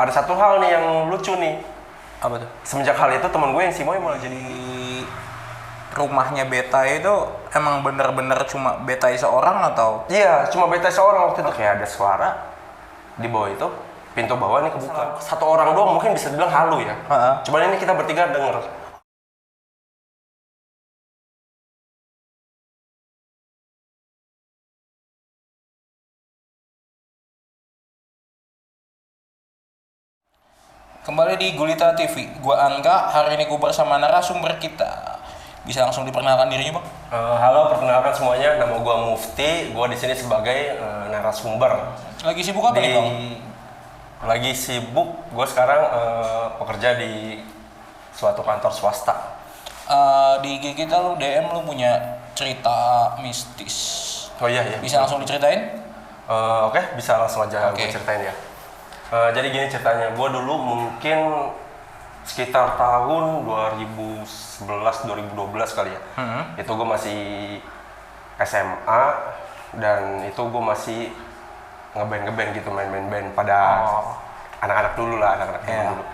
ada satu hal nih yang lucu nih. Apa tuh? Semenjak hal itu teman gue yang si Moy malah jadi rumahnya Betai itu emang bener-bener cuma Betai seorang atau? iya, cuma Betai seorang waktu itu. Kayak ada suara di bawah itu, pintu bawah ini kebuka. Satu orang doang mungkin bisa dibilang halu ya. Cuman ini kita bertiga denger. Kembali di Gulita TV, gua Angga. Hari ini gua bersama narasumber kita. Bisa langsung diperkenalkan dirinya, Bang? Halo, perkenalkan semuanya. Nama gua Mufti. Gua di sini sebagai narasumber. Lagi sibuk apa nih, Bang? Lagi sibuk. Gua sekarang pekerja di suatu kantor swasta. Di IG kita lu DM lu punya cerita mistis. Oh iya. Bisa langsung diceritain? Oke, bisa langsung aja Oke. gue ceritain ya. Jadi gini ceritanya, gue dulu mungkin sekitar tahun 2011-2012 kali ya. Itu gue masih SMA dan itu gue masih ngeband gitu, main band pada anak-anak dulu lah, anak-anak dulu.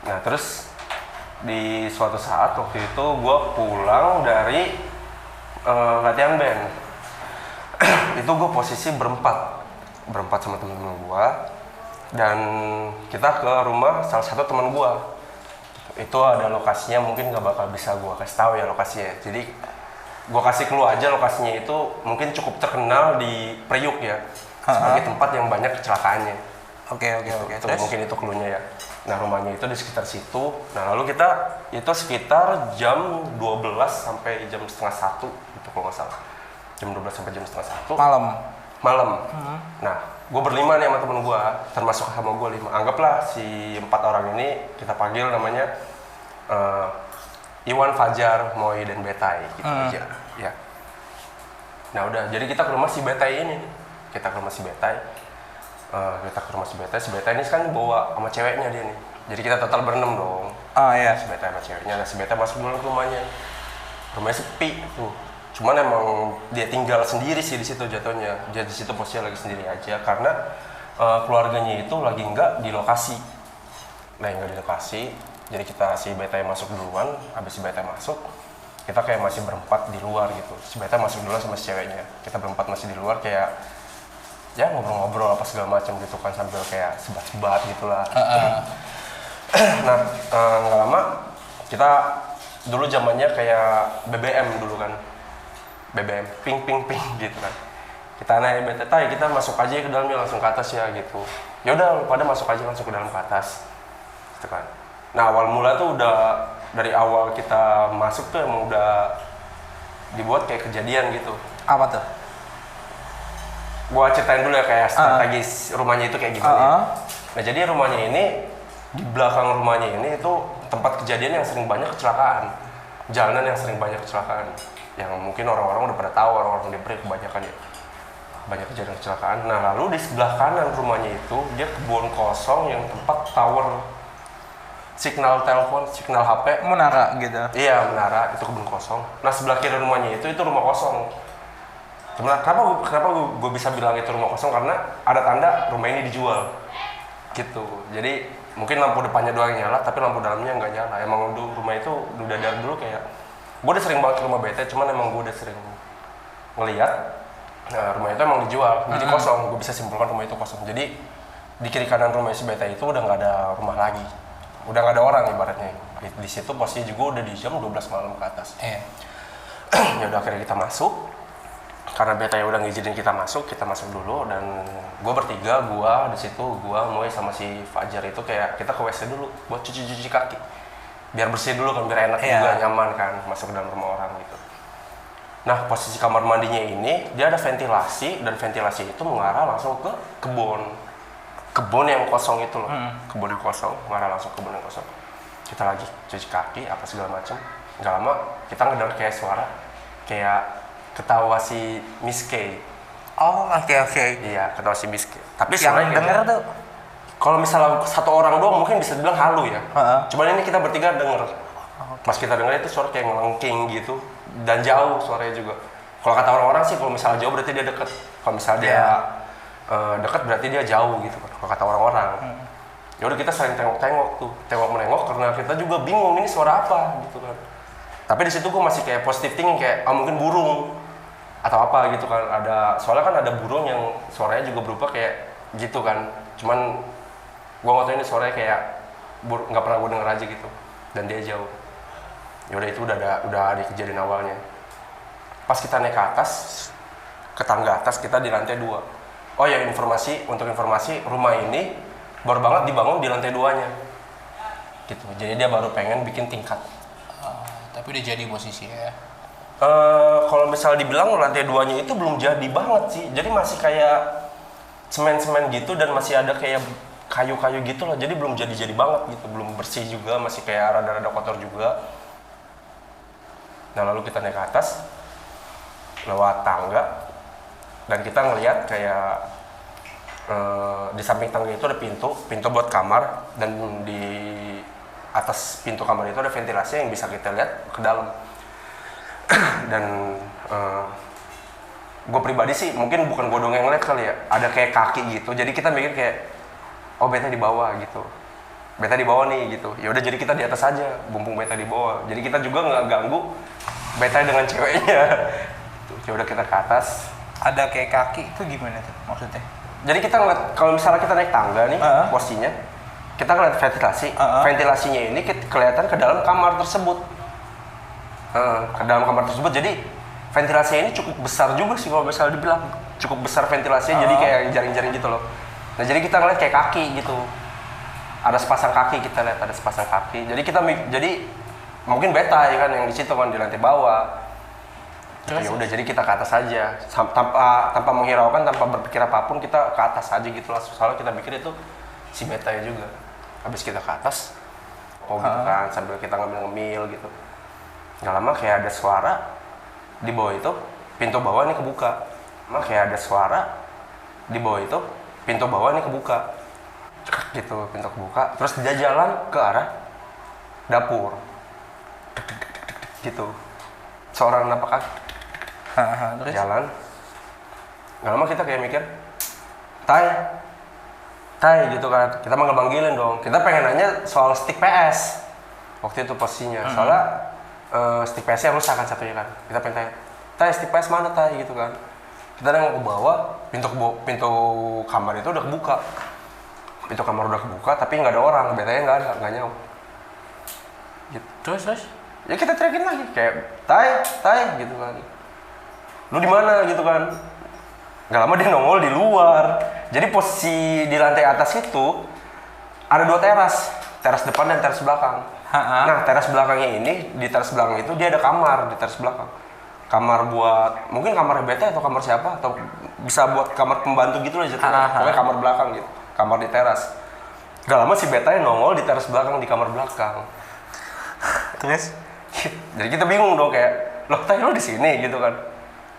Nah terus di suatu saat waktu itu gue pulang dari latihan band. Itu gue posisi berempat sama temen-temen gue. Dan kita ke rumah salah satu teman gua. Itu ada lokasinya, mungkin nggak bakal bisa gua kasih tahu ya lokasinya. Jadi gua kasih clue aja, lokasinya itu mungkin cukup terkenal di Priuk ya, sebagai tempat yang banyak kecelakaannya. Oke. Itu mungkin itu clue-nya ya. Nah rumahnya itu di sekitar situ. Nah lalu kita itu sekitar jam 12 sampai jam setengah 1 itu kalau nggak salah. Jam 12 sampai jam setengah 1. Malam. Nah, gue berlima nih sama temen gue, termasuk sama gue 5. Anggaplah si 4 orang ini kita panggil namanya Iwan, Fajar, Moy, dan Betai gitu aja. Ya. Nah udah, jadi kita ke rumah si Betai ini. Si Betai si Betai ini kan bawa sama ceweknya dia nih. Jadi kita total berenam dong. Si Betai sama ceweknya. Nah si Betai masuk dulu ke rumahnya. Rumahnya sepi tuh. Cuman emang dia tinggal sendiri sih di situ jatuhnya. Dia di situ posisinya lagi sendiri aja karena keluarganya itu lagi nggak di lokasi. Jadi kita si Betai masuk duluan, habis si Betai masuk, kita kayak masih berempat di luar gitu. Si Betai masuk duluan sama si ceweknya. Kita berempat masih di luar kayak ya ngobrol-ngobrol apa segala macam gitu kan sambil kayak sebat-sebat gitulah. Nah, nggak lama kita dulu zamannya kayak BBM dulu kan. BBM ping gitu kan. Kita naik Betai, kita masuk aja ke dalamnya langsung ke atas ya gitu. Ya udah pada masuk aja langsung ke dalam ke atas. Gitu kan. Nah, awal mula tuh udah dari awal kita masuk tuh emang udah dibuat kayak kejadian gitu. Apa tuh? Gua ceritain dulu ya kayak strategis rumahnya itu kayak gimana. Nah, jadi rumahnya ini di belakang rumahnya ini itu tempat kejadian yang sering banyak kecelakaan. Jalanan yang sering banyak kecelakaan. Yang mungkin orang-orang udah pada tahu, orang-orang di Priuk kebanyakan ya banyak kejadian kecelakaan. Nah lalu di sebelah kanan rumahnya itu dia kebun kosong yang tempat tower signal telepon, signal HP, Menara gitu. iya menara, itu kebun kosong. Nah sebelah kiri rumahnya itu rumah kosong. Kenapa gue bisa bilang itu rumah kosong, karena ada tanda rumah ini dijual gitu. Jadi mungkin lampu depannya doang yang nyala tapi lampu dalamnya nggak nyala. Emang rumah itu udah dari dulu kayak gue udah sering banget ke rumah Betai, cuman emang gue udah sering ngeliat rumah itu emang dijual, jadi kosong. Gue bisa simpulkan rumah itu kosong. Jadi di kiri kanan rumah si Betai itu udah nggak ada rumah lagi, udah nggak ada orang ibaratnya. Di situ posisi juga udah di jam 12 malam ke atas. Ya udah akhirnya kita masuk, karena Betai udah ngizinin kita masuk dulu. Dan gue bertiga, gue di situ, gue Moy sama si Fajar itu kayak kita ke WC dulu buat cuci kaki. Biar bersih dulu kan, biar enak juga, nyaman kan masuk ke dalam rumah orang gitu. Nah posisi kamar mandinya ini dia ada ventilasi, dan ventilasi itu mengarah langsung ke kebun yang kosong itu loh. Kebun yang kosong mengarah langsung ke kebun yang kosong. Kita lagi cuci kaki apa segala macam, nggak lama kita ngedengar kayak suara kayak ketawa si Miss K. Oke. Iya, ketawa si Miss K. Tapi Yang suaranya denger tuh kalau misalnya satu orang doang mungkin bisa dibilang halu ya. Cuman ini kita bertiga denger. Pas kita denger itu suara kayak ngelengking gitu, dan jauh suaranya juga. Kalau kata orang-orang sih kalau misalnya jauh berarti dia deket. Kalau misalnya dia dekat berarti dia jauh gitu kan. Kalau kata orang-orang. Ya udah kita saling tengok-tengok tuh, tengok menengok karena kita juga bingung ini suara apa gitu kan. Tapi di situ gue masih kayak positive thinking kayak mungkin burung atau apa gitu kan. Soalnya kan ada burung yang suaranya juga berubah kayak gitu kan. Cuman gue nggak tahu ini suaranya kayak nggak pernah gue denger aja gitu. Dan dia jauh. Ya udah itu udah di kejadian awalnya. Pas kita naik ke atas, ke tangga atas kita di lantai 2. Oh ya untuk informasi rumah ini baru banget dibangun di lantai 2-nya. Gitu. Jadi dia baru pengen bikin tingkat. Tapi udah jadi posisi ya. Kalau misal dibilang lantai 2-nya itu belum jadi banget sih. Jadi masih kayak semen-semen gitu dan masih ada kayak kayu-kayu gitu loh. Jadi belum jadi banget gitu, belum bersih juga, masih kayak rada-rada kotor juga. Nah, lalu kita naik ke atas lewat tangga dan kita ngelihat kayak di samping tangga itu ada pintu buat kamar, dan di atas pintu kamar itu ada ventilasi yang bisa kita lihat ke dalam. Dan gue pribadi sih mungkin bukan gue dong yang ngeliat kali ya, ada kayak kaki gitu, jadi kita mikir kayak oh beta di bawah gitu, beta di bawah nih gitu. Ya udah jadi kita di atas aja, mumpung beta di bawah, jadi kita juga nggak ganggu beta dengan ceweknya. Ya udah kita ke atas. Ada kayak kaki itu gimana tuh maksudnya? Jadi kita ngeliat, kalau misalnya kita naik tangga nih, posisinya kita ngeliat ventilasi, ventilasinya ini kelihatan ke dalam kamar tersebut. Ke dalam kamar tersebut, jadi ventilasinya ini cukup besar juga sih kalau misalnya dibilang. Cukup besar ventilasinya, jadi kayak jaring-jaring gitu loh. Nah jadi kita ngeliat kayak kaki gitu. Ada sepasang kaki, kita lihat ada sepasang kaki. Jadi mungkin beta ya kan yang di situ kan di lantai bawah. Ya udah jadi kita ke atas aja tanpa menghiraukan, tanpa berpikir apapun, kita ke atas aja gitu lah. Soalnya kita pikir itu si beta ya juga. Habis kita ke atas, gitu kan, sambil kita ngemil-ngemil gitu. Nggak lama kayak ada suara di bawah itu, pintu bawah ini kebuka. Kayak ada suara di bawah itu, pintu bawah ini kebuka. Gitu, pintu kebuka. Terus dia jalan ke arah dapur. Gitu. Seorang napak kaki. Terus? Jalan. Nggak lama kita kayak mikir, Tai gitu kan. Kita mah ngebanggilin dong. Kita pengen nanya soal stick PS. Waktu itu posisinya. Soalnya stick PS-nya rusak kan satunya kan. Kita pengen tanya, Tai stick PS mana Tai gitu kan. Kita nengok ke bawah, pintu kamar itu udah kebuka. Pintu kamar udah kebuka tapi nggak ada orang. Betanya nggak nyawa. Gitu. Terus? Ya kita teriakin lagi kayak Tai gitu kan. Lu di mana gitu kan. Nggak lama dia nongol di luar. Jadi posisi di lantai atas itu ada 2 teras depan dan teras belakang. Nah, teras belakangnya ini, di teras belakang itu dia ada kamar di teras belakang. Kamar buat, mungkin kamar beta atau kamar siapa, atau bisa buat kamar pembantu gitu loh jatuhnya. Pokoknya kamar belakang gitu, kamar di teras. Gak lama si beta nongol di teras belakang, di kamar belakang. Terus? Jadi kita bingung dong kayak, loh Tai lu di sini gitu kan.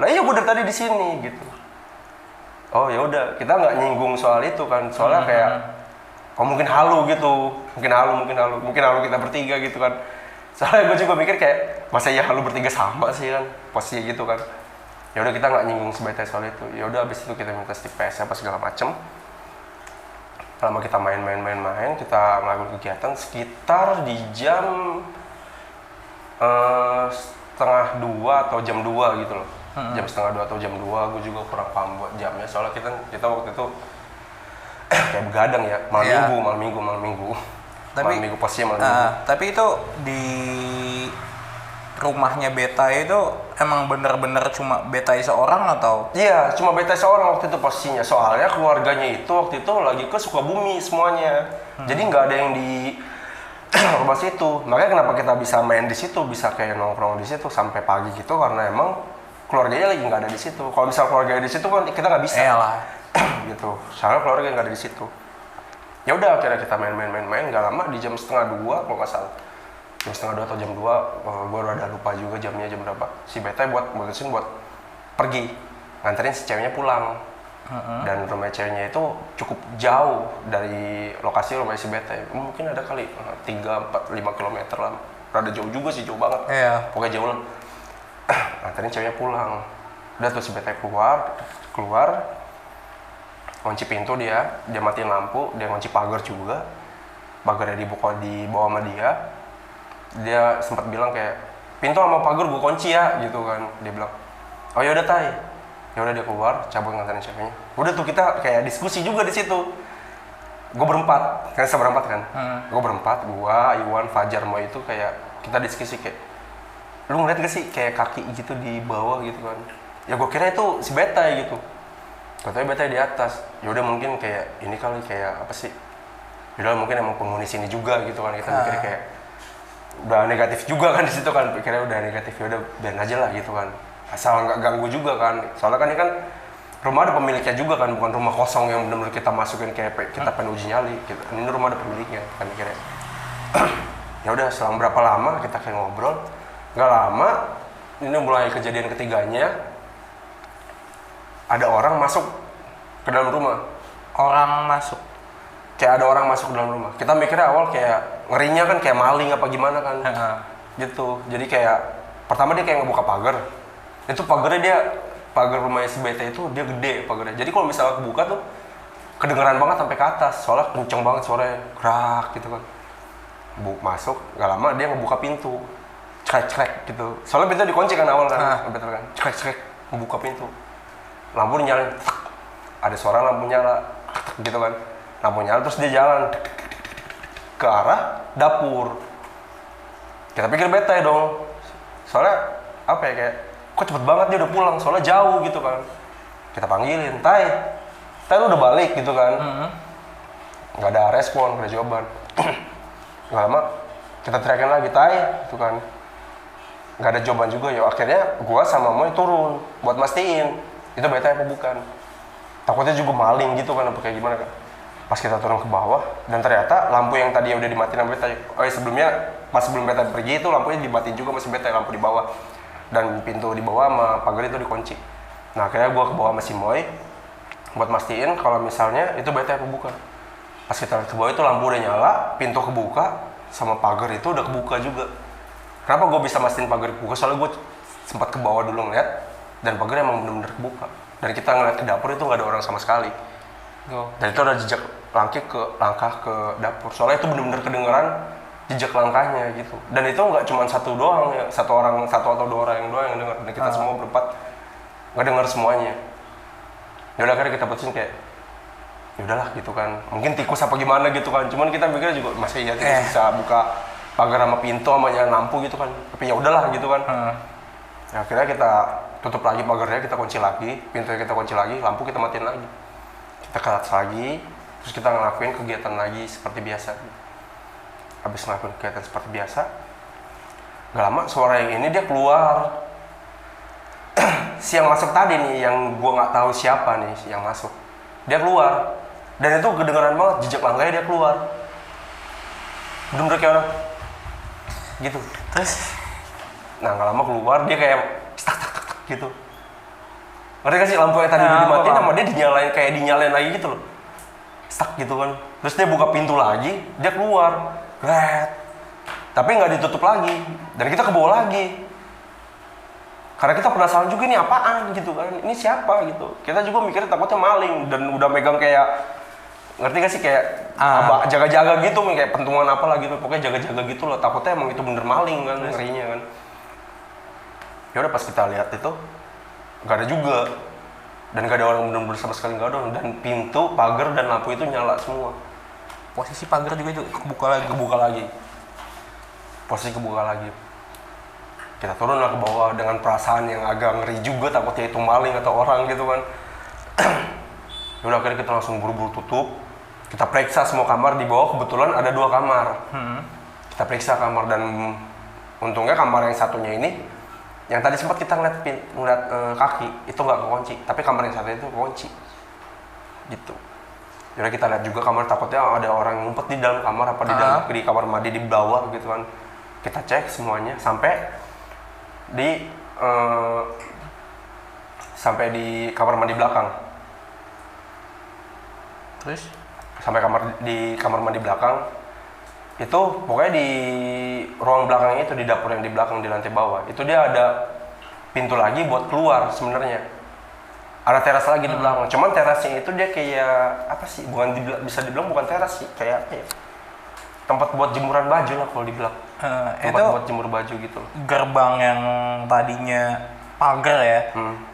Lah iya gue dari tadi di sini gitu. Oh ya udah, kita nggak nyinggung soal itu kan, soalnya kayak mungkin halu gitu, mungkin halu kita bertiga gitu kan. Soalnya gue juga mikir kayak masa ya halu bertiga sama sih kan, posisi gitu kan. Ya udah kita nggak nyinggung sebatas soal itu. Ya udah abis itu kita minta stick PS apa segala macem. Lama kita main, kita ngelakuin kegiatan sekitar di jam setengah 2 atau jam 2 gitu loh. Jam setengah 2 atau jam 2, gue juga kurang paham buat jamnya. Soalnya kita waktu itu kayak begadang ya, malam minggu. Tapi malam minggu posisinya malam minggu. Tapi itu di rumahnya beta itu emang bener-bener cuma beta seorang atau? Iya, cuma beta seorang waktu itu posisinya. Soalnya keluarganya itu waktu itu lagi ke Sukabumi semuanya. Jadi nggak ada yang di rumah situ. Makanya kenapa kita bisa main di situ, bisa kayak nongkrong di situ sampai pagi gitu, karena emang keluarganya lagi nggak ada di situ. Kalau misal keluarganya di situ kan kita nggak bisa. Iyalah. Gitu. Soalnya keluarga nggak ada di situ. Ya udah akhirnya kita main. Nggak lama di jam setengah 2 kalau nggak salah. Jam setengah 2 atau jam 2, gue udah lupa juga jamnya jam berapa. Si beta mutusin buat pergi, nganterin si ceweknya pulang. Dan rumah ceweknya itu cukup jauh dari lokasi rumah si beta. Mungkin ada kali 3, 4, 5 km lah. Rada jauh juga sih, jauh banget. Iya. Pokoknya jauh lah. Nganterin ceweknya pulang. Udah tuh si beta keluar, kunci pintu dia matiin lampu, dia kunci pagar juga. pagarnya dibuka di bawah sama dia sempat bilang kayak pintu sama pagar gue kunci ya gitu kan. Dia bilang oh ya udah tay, ya udah dia keluar cabut nganterin ceweknya. Udah tuh kita kayak diskusi juga di situ. Gue berempat kan, seberempat kan. Gue berempat, gue, Iwan, Fajar, Mo itu kayak kita diskusi kayak lu ngeliat gak sih kayak kaki gitu di bawah gitu kan. Ya gue kira itu si Betai gitu, katanya Betai di atas. Ya udah mungkin kayak ini kali, kayak apa sih, yaudah mungkin emang penghuni sini juga gitu kan. Kita mikir kayak udah negatif juga kan di situ kan, pikirnya udah negatif, ya udah biarin aja lah gitu kan, asal nggak ganggu juga kan. Soalnya kan ini kan rumah ada pemiliknya juga kan, bukan rumah kosong yang benar-benar kita masukin kayak kita pengen uji nyali gitu. Ini rumah ada pemiliknya kan mikirnya. Ya udah selang berapa lama kita kayak ngobrol, nggak lama ini mulai kejadian ketiganya, ada orang masuk ke dalam rumah. Orang masuk. Kayak ada orang masuk ke dalam rumah. Kita mikirnya awal kayak ngerinya kan kayak maling apa gimana kan. Gitu. Jadi kayak pertama dia kayak ngebuka pagar. Itu pagarnya pagar rumahnya si BT itu dia gede pagarnya. Jadi kalau misalnya kebuka tuh kedengeran banget sampai ke atas. Soalnya kenceng banget suaranya, kerak gitu kan. Masuk, gak lama dia ngebuka pintu. Crek gitu. Soalnya pintu dikunci kan awal kan. Betul kan. Crek ngebuka pintu. Lampu nyala. Ada suara lampu nyala gitu kan. Lampu nyala terus dia jalan ke arah dapur. Kita pikir Betai dong. Soalnya apa ya, kayak kok cepet banget dia udah pulang, soalnya jauh gitu kan. Kita panggilin, Tai lu udah balik gitu kan. Nggak ada respon, nggak ada jawaban. Nggak lama kita teriakin lagi, Tai gitu kan. Nggak ada jawaban juga. Ya akhirnya gua sama Moy turun buat mastiin itu Betai apa bukan. Takutnya juga maling gitu kan, apa kayak gimana kan. Pas kita turun ke bawah, dan ternyata lampu yang tadi udah dimatiin sama Betai, sebelumnya pas sebelum Betai pergi itu lampunya dimatiin juga masih Betai, lampu di bawah, dan pintu di bawah sama pagar itu dikunci. Nah akhirnya gue ke bawah sama si Moy buat mastiin kalau misalnya itu Betai apa bukan. Pas kita ke bawah itu lampu udah nyala, pintu kebuka, sama pagar itu udah kebuka juga. Kenapa gue bisa mastiin pagar kebuka? Soalnya gue sempat ke bawah dulu ngeliat, dan pagar emang bener-bener kebuka. Dan kita ngeliat ke dapur itu nggak ada orang sama sekali. Dan itu ada jejak langkah ke dapur. Soalnya itu benar-benar kedengeran jejak langkahnya gitu. Dan itu nggak cuma satu doang ya, satu atau dua orang yang dengar. Dan kita semua berempat nggak dengar semuanya. Ya udah akhirnya kita putusin kayak, ya udahlah gitu kan. Mungkin tikus apa gimana gitu kan. Cuman kita mikirnya juga masih ya tikus bisa buka pagar sama pintu sama nyalain lampu gitu kan. Tapi ya udahlah gitu kan. Ya, akhirnya kita tutup lagi pagarnya, kita kunci lagi, pintunya kita kunci lagi, lampu kita matiin lagi. Kita kelas lagi, terus kita ngelakuin kegiatan lagi seperti biasa. Habis ngelakuin kegiatan seperti biasa, gak lama suara yang ini dia keluar. Si yang masuk tadi nih, yang gua nggak tahu siapa nih yang masuk, dia keluar. Dan itu kedengeran banget jejak langkahnya, dia keluar. Bener-bener kayak orang gitu. Terus, nah gak lama keluar dia kayak tak gitu. Ngerti gak sih, lampu yang tadi udah dimatiin sama dia dinyalain lagi gitu loh. Stuck gitu kan. Terus dia buka pintu lagi, dia keluar. Gret. Tapi nggak ditutup lagi. Dan kita ke bawah lagi. Karena kita penasaran juga ini apaan gitu kan. Ini siapa gitu. Kita juga mikirnya takutnya maling. Dan udah megang kayak, ngerti gak sih, kayak jaga-jaga gitu. Kayak pentungan apalah gitu. Pokoknya jaga-jaga gitu loh. Takutnya emang itu bener maling kan, ngerinya kan. Ya udah pas kita lihat itu, gak ada juga, dan gak ada orang benar-benar sama sekali, gak ada. Dan pintu, pagar, dan lampu itu nyala semua. Posisi pagar juga itu kebuka lagi. Posisi kebuka lagi. Kita turun lah ke bawah dengan perasaan yang agak ngeri juga, takutnya itu maling atau orang gitu kan. Ya udah akhirnya kita langsung buru-buru tutup. Kita periksa semua kamar di bawah, kebetulan ada 2 kamar. Kita periksa kamar, dan untungnya kamar yang satunya ini, yang tadi sempat kita ngeliat kaki itu nggak kekunci, tapi kamar yang satu itu kekunci gitu. Jadi kita lihat juga kamar, takutnya ada orang ngumpet di dalam kamar apa di kamar mandi di bawah gitu kan. Kita cek semuanya sampai di kamar mandi belakang. Terus sampai di kamar mandi belakang itu, pokoknya di ruang belakangnya itu, di dapur yang di belakang di lantai bawah itu, dia ada pintu lagi buat keluar sebenarnya. Ada teras lagi di belakang. Cuman terasnya itu dia kayak apa sih? Bisa dibilang bukan teras sih, kayak apa ya? tempat buat jemuran baju lah kalau dibilang. Tempat itu buat jemur baju gitu loh. gerbang yang tadinya pagar ya.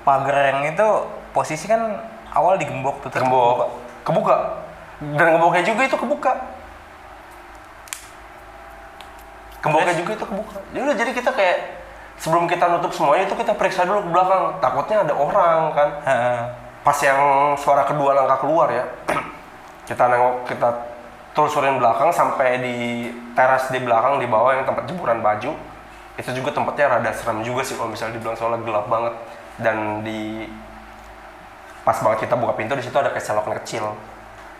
Pagar yang itu posisi kan awal digembok tuh. Kebuka. Dan gemboknya juga itu kebuka. Jadi kita kayak sebelum kita nutup semuanya itu kita periksa dulu ke belakang. Takutnya ada orang kan. Pas yang suara kedua langkah keluar ya. Kita telusurin belakang sampai di teras di belakang di bawah yang tempat jemuran baju. Itu juga tempatnya rada serem juga sih kalau misalnya dibilang, soalnya gelap banget. Dan pas banget kita buka pintu di situ ada kayak selokan kecil.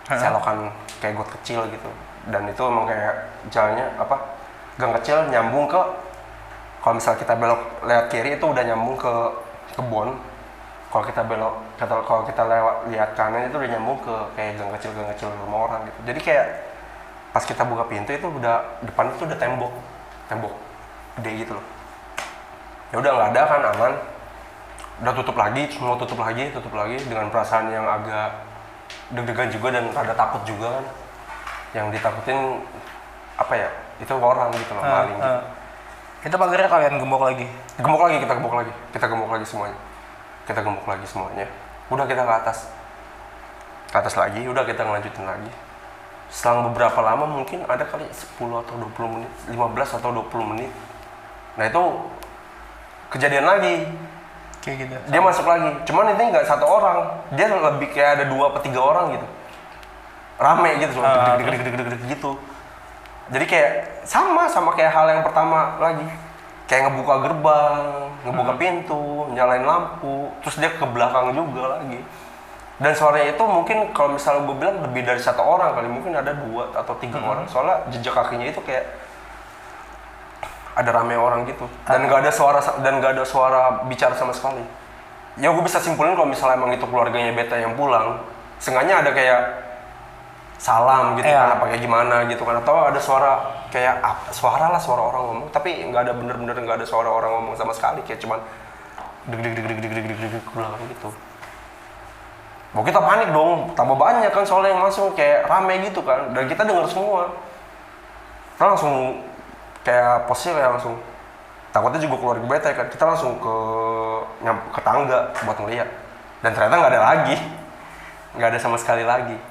Selokan kayak got kecil gitu. Dan itu emang kayak jalannya gang kecil nyambung ke, kalau misalnya kita belok lewat kiri itu udah nyambung ke kebun. Kalau kita lihat kanan itu udah nyambung ke kayak gang kecil rumah orang gitu. Jadi kayak pas kita buka pintu itu udah depan itu udah tembok gede gitu loh. Ya udah nggak ada kan, aman. Udah tutup lagi dengan perasaan yang agak deg-degan juga dan rada takut juga kan. Yang ditakutin itu orang gitu loh, maling gitu. Itu pagarnya kalian gembok lagi? Kita gembok lagi semuanya. Udah kita ke atas lagi, udah kita ngelanjutin lagi. Selang beberapa lama, mungkin ada kali 10 atau 20 menit, 15 atau 20 menit. Nah itu kejadian lagi. Kayak gitu. Dia masuk lagi, cuman ini nggak satu orang, dia lebih kayak ada 2 atau 3 orang gitu. Rame gitu, deg-deg gitu. Jadi kayak sama kayak hal yang pertama lagi. Kayak ngebuka gerbang, ngebuka pintu, nyalain lampu, terus dia ke belakang juga lagi. Dan suaranya itu mungkin kalau misalnya gue bilang lebih dari 1 orang kali, mungkin ada 2 atau 3 orang. Soalnya jejak kakinya itu kayak ada rame orang gitu. Dan nggak ada suara bicara sama sekali. Ya gue bisa simpulin kalau misalnya emang itu keluarganya Beta yang pulang, sengaja ada kayak salam gitu kan, apa kayak gimana gitu kan, atau ada suara kayak suara orang ngomong, tapi nggak ada suara orang ngomong sama sekali, kayak cuman deg belakang gitu. Mau kita panik dong, tambah banyak kan soalnya yang masuk, kayak rame gitu kan, dan kita dengar semua. Kita langsung kayak posisi kayak langsung takutnya juga keluarga Beta kan, kita langsung ke tangga buat ngeliat, dan ternyata nggak ada sama sekali lagi.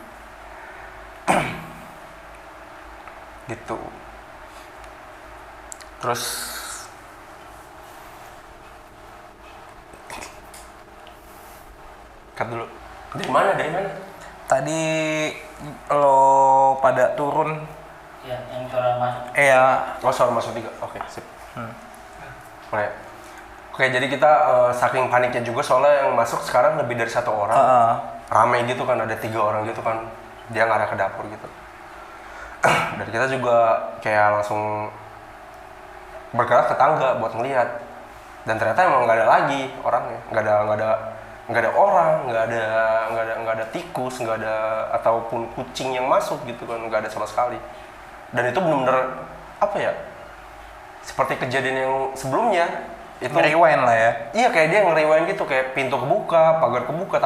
Gitu. Terus cut dulu. Dari mana? Tadi lo pada turun. Ya, yang suara masuk. Iya. Suara masuk 3. Oke, sip. Oke, jadi kita saking paniknya juga soalnya yang masuk sekarang lebih dari 1 orang. Ramai gitu kan, ada 3 orang gitu kan. Dia ngarah ke dapur gitu. Dan kita juga kayak langsung bergerak ke tangga buat ngeliat. Dan ternyata emang nggak ada lagi orangnya, nggak ada orang, nggak ada tikus, nggak ada ataupun kucing yang masuk gitu kan, nggak ada sama sekali. Dan itu benar-benar seperti kejadian yang sebelumnya. Itu Rewind lah ya. Iya, kayak dia nge-rewind gitu, kayak pintu kebuka, pagar kebuka,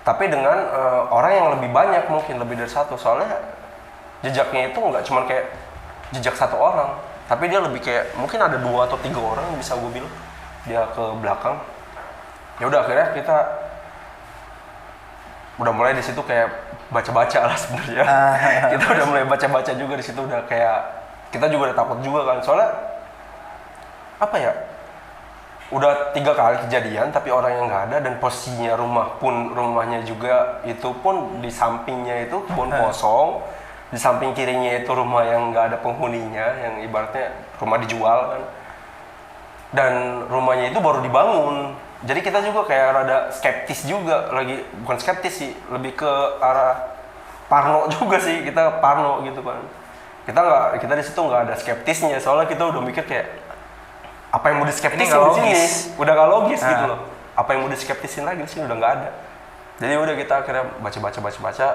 tapi dengan orang yang lebih banyak, mungkin lebih dari 1. Soalnya jejaknya itu nggak cuma kayak jejak 1 orang, tapi dia lebih kayak mungkin ada 2 atau 3 orang yang bisa gue bilang dia ke belakang. Ya udah, akhirnya kita udah mulai di situ kayak baca-baca lah sebenarnya. Kita udah mulai baca-baca juga di situ, udah kayak kita juga udah takut juga kan, soalnya udah 3 kali kejadian tapi orang yang nggak ada, dan posisinya rumahnya juga itu pun di sampingnya itu kebun kosong, di samping kirinya itu rumah yang nggak ada penghuninya, yang ibaratnya rumah dijual kan, dan rumahnya itu baru dibangun. Jadi kita juga kayak rada skeptis juga, bukan skeptis sih, lebih ke arah parno juga sih, kita parno gitu kan. Kita di situ nggak ada skeptisnya, soalnya kita udah mikir kayak apa yang mau diskeptisin di sini udah gak logis gitu loh. Apa yang mau diskeptisin lagi di sini udah nggak ada. Jadi udah kita akhirnya baca.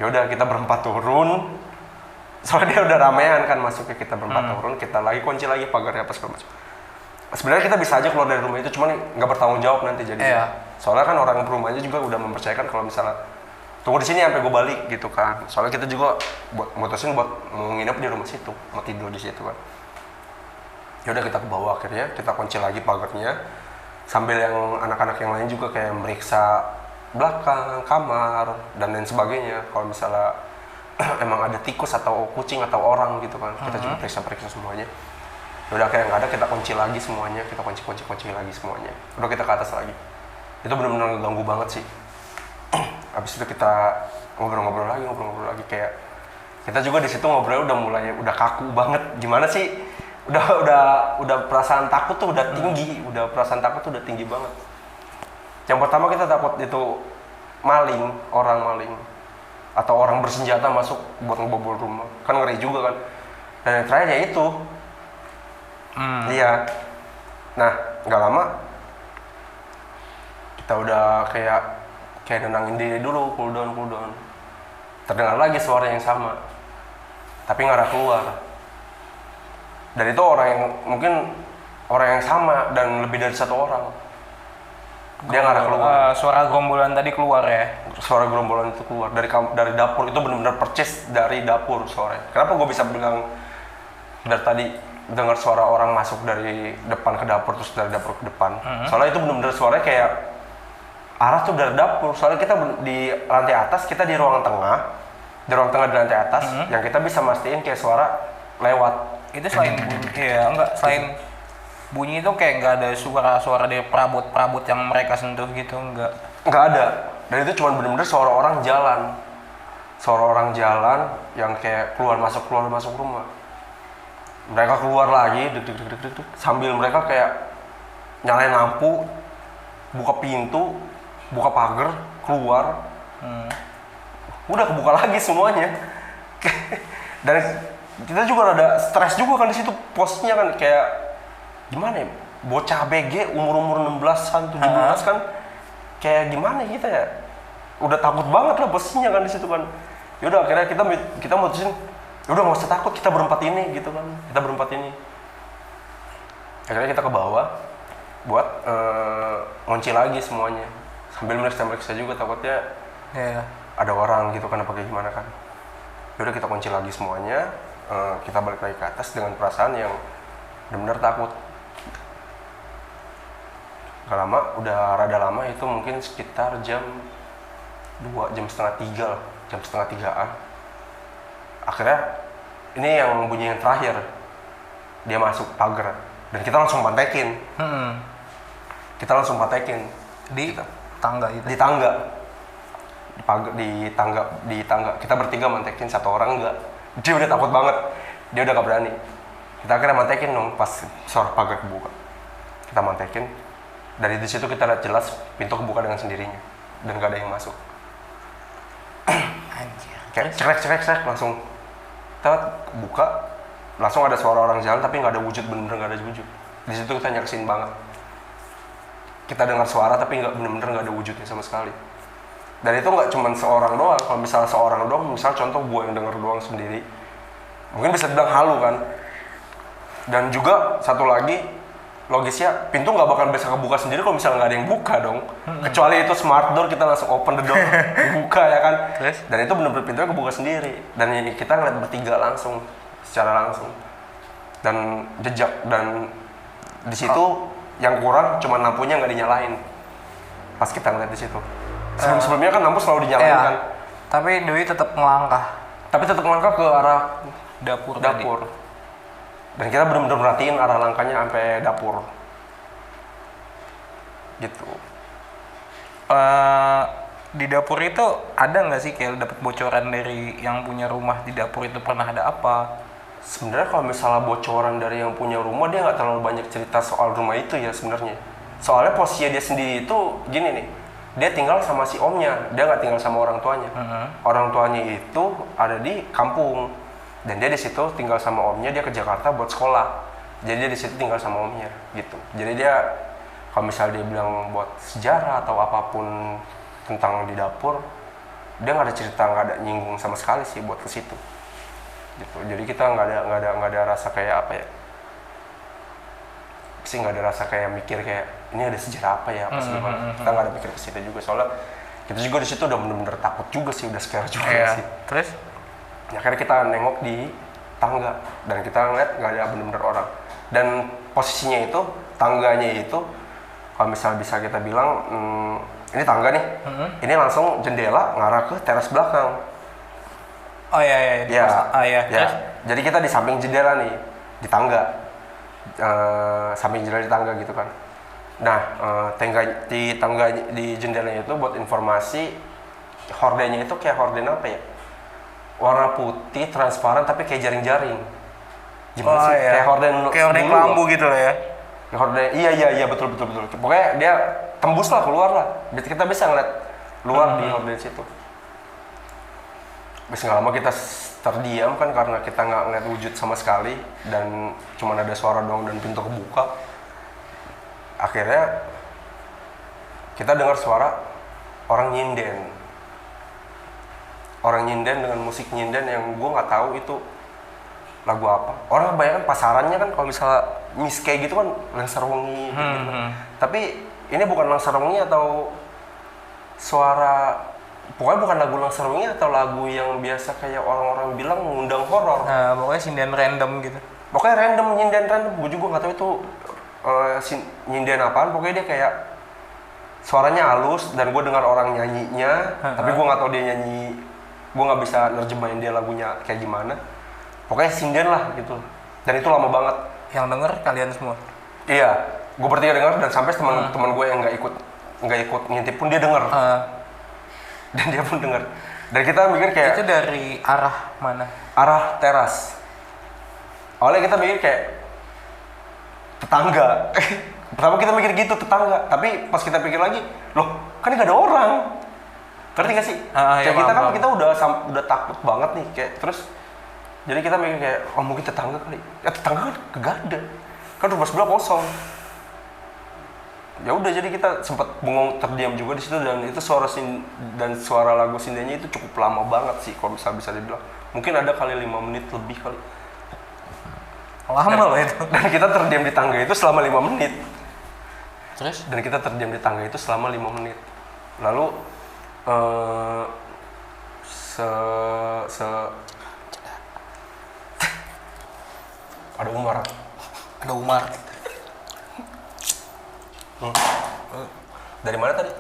Ya udah kita berempat turun. Soalnya dia udah ramean kan masuknya, kita berempat turun, kita lagi kunci lagi pagarnya apa segala macam. Sebenarnya kita bisa aja keluar dari rumah itu, cuman nggak bertanggung jawab nanti jadi. Soalnya kan orang rumahnya juga udah mempercayakan kalau misalnya tunggu di sini sampai gue balik gitu kan, soalnya kita juga mutusin buat mau nginep di rumah situ, mau tidur di situ kan. Ya udah kita ke bawah, akhirnya kita kunci lagi pagarnya sambil yang anak-anak yang lain juga kayak meriksa belakang kamar dan lain sebagainya. Kalau misalnya emang ada tikus atau kucing atau orang gitu kan, kita juga periksa semuanya. Udah akhirnya nggak ada, kita kunci lagi semuanya, kita kunci lagi semuanya. Udah kita ke atas lagi. Itu benar-benar ganggu banget sih. Habis itu kita ngobrol-ngobrol lagi kayak kita juga di situ ngobrolnya udah kaku banget. Gimana sih? Udah perasaan takut tuh udah tinggi, perasaan takut tuh udah tinggi banget. Yang pertama kita takut itu orang maling atau orang bersenjata masuk buat ngebobol rumah, kan ngeri juga kan. Dan yang terakhir ya itu iya. Nah nggak lama kita udah kayak nenangin diri dulu, cool down. Terdengar lagi suara yang sama tapi ngarah keluar, dan itu mungkin orang yang sama dan lebih dari satu orang. Dia ngarah keluar. Suara gerombolan tadi keluar ya? Suara gerombolan itu keluar dari dapur, itu benar-benar percis dari dapur suaranya. Kenapa gue bisa bilang dari tadi dengar suara orang masuk dari depan ke dapur terus dari dapur ke depan? Soalnya itu benar-benar suaranya kayak arah tuh dari dapur. Soalnya kita di lantai atas, kita di ruang tengah di lantai atas, yang kita bisa mastiin kayak suara lewat. Itu selain selain bunyi itu kayak nggak ada suara dari perabot yang mereka sentuh gitu, nggak ada. Dan itu cuma bener-bener suara orang jalan yang kayak keluar masuk rumah. Mereka keluar lagi deg sambil mereka kayak nyalain lampu, buka pintu, buka pagar, keluar. Udah kebuka lagi semuanya. Dan kita juga ada stres juga kan di situ, posisinya kan kayak gimana ya, bocah BG umur 16-an 17 kan, kayak gimana kita ya, udah takut banget lah posisinya kan di situ kan. Yaudah akhirnya kita mutusin udah nggak usah takut, kita berempat ini gitu kan, akhirnya kita ke bawah buat ngunci lagi semuanya sambil meriksa juga, takutnya ada orang gitu kan, apa kayak gimana kan. Yaudah kita kunci lagi semuanya, kita balik lagi ke atas dengan perasaan yang benar-benar takut. Gak lama, udah rada lama, itu mungkin sekitar jam 2, jam setengah 3-an. Akhirnya, ini yang bunyi yang terakhir, dia masuk pagar, dan kita langsung pantekin. Di tangga itu? Di tangga, kita bertiga mantekin, satu orang enggak. Dia udah takut banget, dia udah gak berani. Kita akhirnya mantekin dong, pas suara pagar kebuka. Kita mantekin. Dari di situ kita lihat jelas pintu kebuka dengan sendirinya dan gak ada yang masuk. Anjir. Kayak cerek langsung kita buka, langsung ada suara orang jalan tapi nggak ada wujud, bener-bener nggak ada wujud. Di situ kita nyaksin banget. Kita dengar suara tapi bener-bener nggak ada wujudnya sama sekali. Dan itu nggak cuma seorang doang. Kalau misalnya seorang doang, misal contoh gue yang denger doang sendiri, mungkin bisa bilang halu kan. Dan juga satu lagi, logisnya pintu nggak bakal bisa kebuka sendiri kalau misalnya nggak ada yang buka dong. Kecuali itu smart door, kita langsung open the door, dibuka ya kan. Dan itu bener-bener pintunya kebuka sendiri. Dan kita ngeliat bertiga secara langsung. Dan jejak, dan di situ yang kurang cuma lampunya nggak dinyalain. Pas kita ngeliat di situ. Sebelumnya kan lampu selalu dinyalain kan. Tapi Doi tetap melangkah ke arah dapur. Dan kita benar-benar merhatiin arah langkahnya sampai dapur. Gitu. Di dapur itu ada nggak sih kayak dapat bocoran dari yang punya rumah di dapur itu pernah ada apa? Sebenarnya kalau misalnya bocoran dari yang punya rumah, dia nggak terlalu banyak cerita soal rumah itu ya sebenarnya. Soalnya posisinya dia sendiri itu gini nih, dia tinggal sama si omnya, dia nggak tinggal sama orang tuanya. Orang tuanya itu ada di kampung. Dan dia di situ tinggal sama omnya, dia ke Jakarta buat sekolah. Jadi dia di situ tinggal sama omnya gitu. Jadi dia kalau misalnya dia bilang buat sejarah atau apapun tentang di dapur, dia nggak ada cerita, nggak ada nyinggung sama sekali sih buat ke situ. Gitu. Jadi kita nggak ada rasa kayak apa ya? Nggak ada rasa kayak mikir kayak ini ada sejarah apa ya apa segala. Kita nggak ada mikir ke situ juga, soalnya Kita juga di situ udah bener-bener takut juga sih, udah scare juga Iya. sih. Terus? Ya, akhirnya kita nengok di tangga dan kita ngeliat nggak ada bener-bener orang. Dan posisinya itu, tangganya itu, kalau misal bisa kita bilang, ini tangga nih, ini langsung jendela ngarah ke teras belakang. Oh iya. Ya, Iya. ya. Terus? Jadi kita di samping jendela nih, di tangga, samping jendela di tangga gitu kan. Nah, tangga di jendelanya itu buat informasi, hordennya itu kayak horden apa ya? Warna putih, transparan tapi kayak jaring-jaring. Gimana sih? Iya. Kayak horden dulu kelambu loh. gitu lah ya. Kayak horden, iya betul. Pokoknya dia tembus lah keluar lah. Kita bisa ngeliat luar di horden situ. Terus nggak lama kita terdiam kan karena kita nggak ngeliat wujud sama sekali dan cuma ada suara doang dan pintu kebuka. Akhirnya kita dengar suara orang nyinden dengan musik nyinden yang gue nggak tahu itu lagu apa. Orang kebanyakan pasarannya kan kalau misalnya kayak gitu kan Langsar Wengi gitu. Tapi ini bukan Langsar Wengi atau suara, pokoknya bukan lagu Langsar Wengi atau lagu yang biasa kayak orang-orang bilang mengundang horor. Nah, pokoknya sinden random gitu. Pokoknya nyinden random, gue juga nggak tahu itu nyinden apaan. Pokoknya dia kayak suaranya halus dan gue dengar orang nyanyinya, tapi gue nggak tahu dia nyanyi, gue nggak bisa nerjemahin dia lagunya kayak gimana. Pokoknya sinden lah gitu, dan itu lama banget. Yang denger kalian semua? Iya, gue bertiga dengar dan sampai teman gue yang nggak ikut ngintip pun dia dengar, dan dia pun dengar. Dan kita mikir kayak Itu dari arah mana? arah teras. Awalnya kita mikir kayak tetangga. Pertama kita mikir gitu, tetangga. Tapi pas kita pikir lagi, loh kan nggak ada orang. Ngerti nggak sih? Iya, Kayak kita kan paham. kita udah takut banget nih, kayak terus. Jadi kita mikir kayak, oh mungkin tetangga kali. Ya tetangga kan kagak ada. Kan rumah sebelah kosong. Ya udah, jadi kita sempat bengong, terdiam juga di situ, dan itu suara lagu sindennya itu cukup lama banget sih kalau bisa dibilang. Mungkin ada kali 5 menit lebih kali. Lama loh itu. Dan kita terdiam di tangga itu selama 5 menit. Terus? Dan kita terdiam di tangga itu selama 5 menit. Lalu ada Umar. Ada Umar. Dari mana tadi?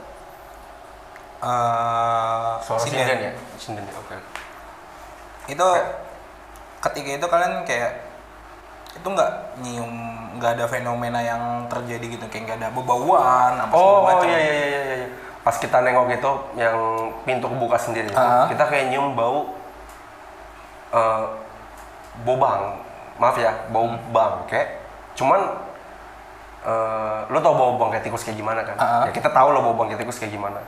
Suara sinden ya? Sinden ya, oke. Itu ketika itu kalian kayak itu nggak ada fenomena yang terjadi gitu, kayak nggak ada bebauan apa segala macam. Iya. Pas kita nengok itu yang pintu kebuka sendiri itu, kita kayak nyium bau bau bangke. Cuman lo tau bau bangkai tikus kayak gimana kan? Ya kita tahu lo bau bangkai tikus kayak gimana.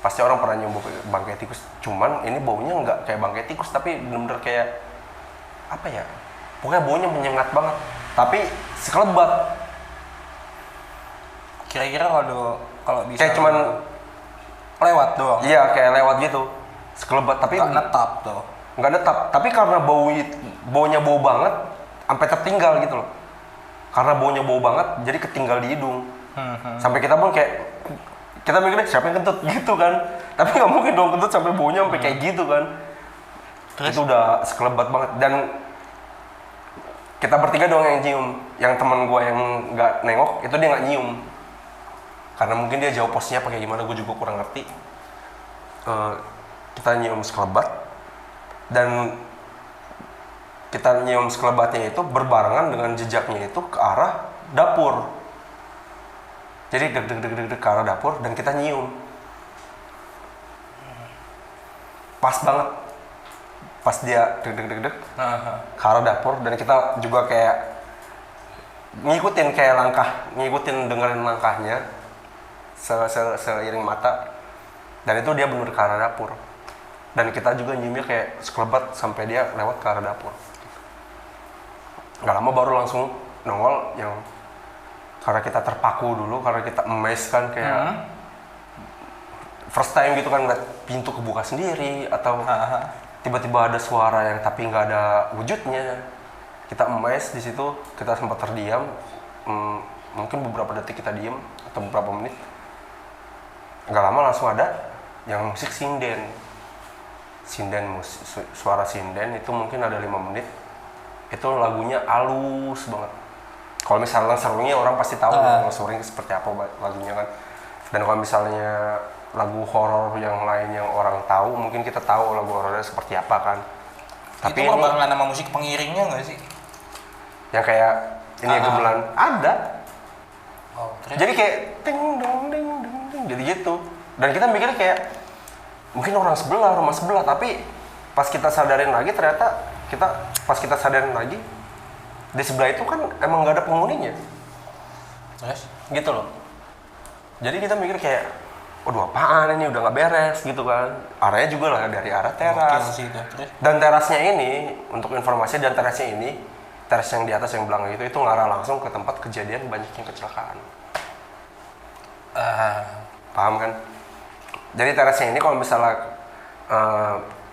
Pasti orang pernah nyium bau bangkai tikus. Cuman ini baunya nggak kayak bangkai tikus, tapi bener-bener kayak apa ya? Pokoknya baunya menyengat banget. Tapi sekelebat. Kira-kira kalau bisa Kayak cuman lewat doang. iya, kayak lewat gitu. Sekelebat, tapi Nggak netap tuh. nggak netap. Tapi karena baunya bau banget, sampai tertinggal gitu loh. Karena baunya bau banget, jadi ketinggal di hidung. Sampai kita pun kayak, kita mikirnya siapa yang kentut gitu kan. Tapi nggak mungkin dong kentut sampai baunya sampai kayak gitu kan. Terus? Itu udah sekelebat banget. Dan kita bertiga doang yang nyium. Yang teman gue yang nggak nengok, itu dia nggak nyium. Karena mungkin dia jauh posnya pakai gimana, gue juga kurang ngerti. Kita nyium sekelebat. Dan kita nyium sekelebatnya itu berbarengan dengan jejaknya itu ke arah dapur. Jadi deg ke arah dapur dan kita nyium. Pas banget. Pas dia deg ke arah dapur, dan kita juga kayak ngikutin dengerin langkahnya seiring mata. Dan itu dia bener ke arah dapur. Dan kita juga nyiumnya kayak sekelebat sampai dia lewat ke arah dapur. Gak lama baru langsung nongol yang, karena kita terpaku dulu, karena kita amazed kan, kayak first time gitu kan, ngeliat pintu kebuka sendiri atau tiba-tiba ada suara yang tapi nggak ada wujudnya. Kita amazed di situ, kita sempat terdiam, mungkin beberapa detik kita diam atau beberapa menit. Nggak lama langsung ada yang musik sinden. Suara sinden itu mungkin ada 5 menit. Itu lagunya halus banget. Kalau misalnya serunya orang pasti tahu serunya seperti apa lagunya kan. Dan kalau misalnya lagu horor yang lain yang orang tahu, mungkin kita tahu lagu horornya seperti apa kan. Tapi itu barengan sama musik pengiringnya nggak sih? Yang kayak ini ya gamelan ada. Jadi kayak ting dong ding ding ding jadi gitu. Dan kita mikirnya kayak mungkin rumah sebelah, tapi pas kita sadarin lagi ternyata pas kita sadarin lagi di sebelah itu kan emang nggak ada penghuninya. Terus? Gitu loh. Jadi kita mikir kayak, waduh apaan ini udah nggak beres gitu kan. Arahnya juga lah dari arah teras. Sih itu. Terus? Dan terasnya ini untuk informasi dan terasnya ini teras yang di atas yang belakang itu ngarah langsung ke tempat kejadian banyaknya kecelakaan. Paham kan? Jadi terasnya ini kalau misalnya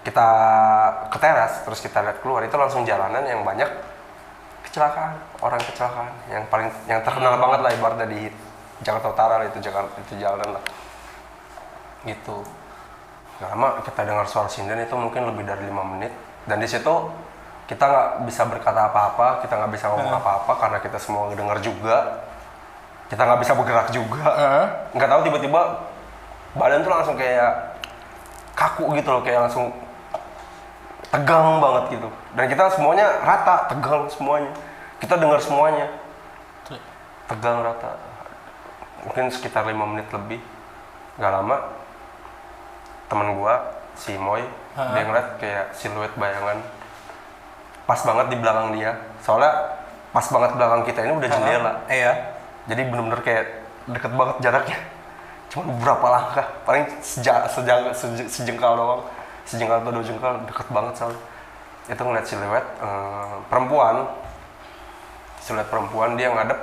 kita ke teras terus kita lihat keluar itu langsung jalanan yang banyak kecelakaan, orang kecelakaan yang terkenal banget lah ibaratnya di Jakarta Utara lah, itu jalanan lah. Gitu. Gak lama kita dengar suara sinden itu mungkin lebih dari 5 menit dan di situ kita nggak bisa berkata apa-apa, kita nggak bisa ngomong apa-apa karena kita semua ngedengar juga, kita nggak bisa bergerak juga, nggak tahu tiba-tiba badan tuh langsung kayak kaku gitu loh, kayak langsung tegang banget gitu. Dan kita semuanya rata, tegang semuanya. Kita dengar semuanya, tegang rata. Mungkin sekitar 5 menit lebih, nggak lama teman gua si Moy dia ngeliat kayak siluet bayangan pas banget di belakang dia. Soalnya pas banget belakang kita ini udah jendela. Iya. Jadi bener-bener kayak deket banget jaraknya. Cuma beberapa langkah, paling sejengkal doang. Sejengkal atau 2 jengkal, deket banget soalnya. Itu ngeliat siluet perempuan. Siluet perempuan dia ngadep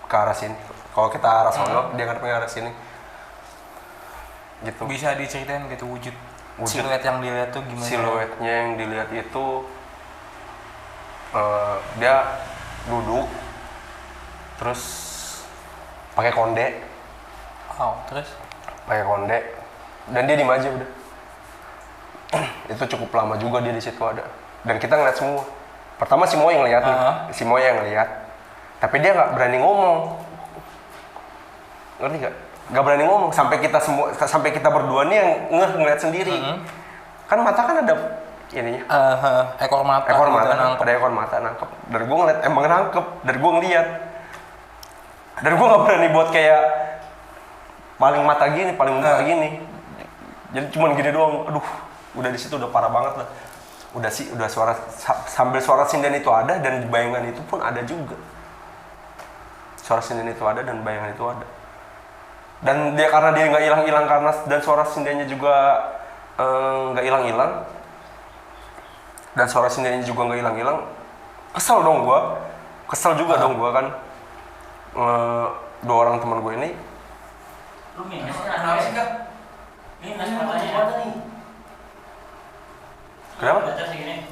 ke arah sini. Kalau kita arah sono, dia ngadep ke arah sini. Gitu. Bisa diceritain gitu wujud siluet yang dilihat tuh gimana? Siluetnya yang dilihat itu dia duduk terus pakai konde. Terus Pakai konde dan dia diem aja udah. Itu cukup lama juga dia di situ ada. Dan kita ngeliat semua. Pertama si Moy yang ngeliat nih. Si Moy yang ngeliat. Tapi dia nggak berani ngomong. Ngerti nggak? Nggak berani ngomong sampai kita berdua nih yang ngeliat sendiri. Kan mata kan ada ininya. Ekor mata. Ada ekor mata nangkep. Dari gue ngeliat emang nangkep. Dari gue ngeliat. Dan gue nggak berani buat kayak paling mata gini, paling muka gini. Jadi cuman gini doang. Aduh, udah di situ udah parah banget lah. Udah suara sambil suara sinden itu ada dan bayangan itu pun ada juga. Suara sinden itu ada dan bayangan itu ada. Dan dia karena dia nggak hilang-hilang karena dan suara sindennya juga nggak hilang-hilang. Dan suara sindennya juga nggak hilang-hilang. Kesel dong gua. Kesel juga dong gua kan. 2 orang teman gue ini. Lu minus kenapa sih kak? Minus matanya. Kenapa? Baca segini.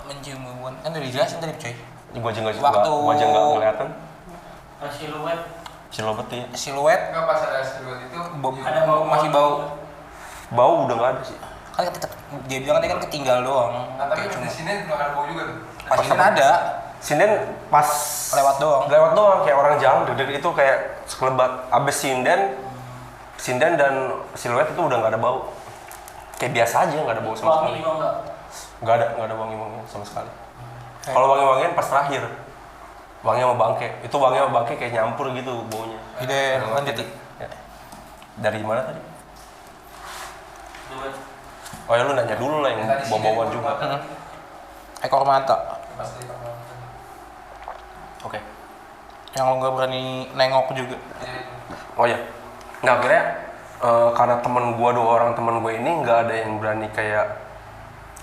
Mencium hubungan kan udah dijelasin tadi coy. Gua aja nggak Waktu- ngeliatan. Siluet. Siluet ya. Siluet Enggak pas ada siluet itu Ada bau masih bau. Bau udah nggak ada sih. Kan dia bilang tadi kan ketinggal doang. nah, tapi Kayak di sini belum ada bau juga tuh. pas ini ada Sinden pas lewat doang. kayak orang jalan deg-deg itu kayak sekelebat. Abis sinden dan siluet itu udah nggak ada bau. Kayak biasa aja, nggak ada bau sama sekali. Wangi juga enggak. Nggak ada wangi-wangian sama sekali. Kalau wangi-wangian pas terakhir. Wangi sama bangke. Itu wangi sama bangke kayak nyampur gitu baunya. Ide lanjut. Ya. Dari mana tadi? Siluet. Oh ya lu nanya dulu lah yang Tadi bau-bauan sini juga. belum Ekor mata pas di kamar. Oke. yang lo nggak berani nengok juga. Oh ya. Nah akhirnya karena temen gue 2 orang temen gue ini nggak ada yang berani kayak